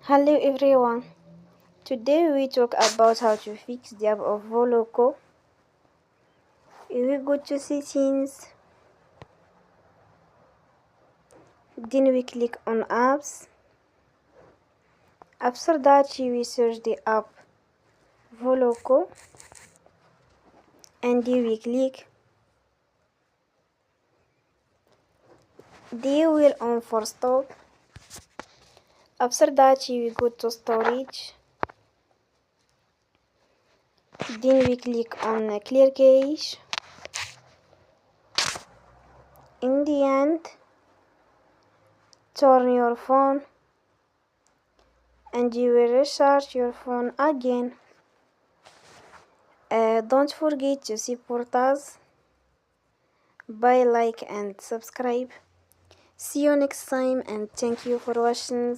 Hello everyone. Today we talk about how to fix the app of Voloco. If we go to settings, then we click on apps. After that we search the app Voloco and we click. Then we're on for stop. After that we go to storage. Then we click on clear cache. In the end, turn your phone and you will restart your phone again. Don't forget to support us by like and subscribe. See you next time and thank you for watching.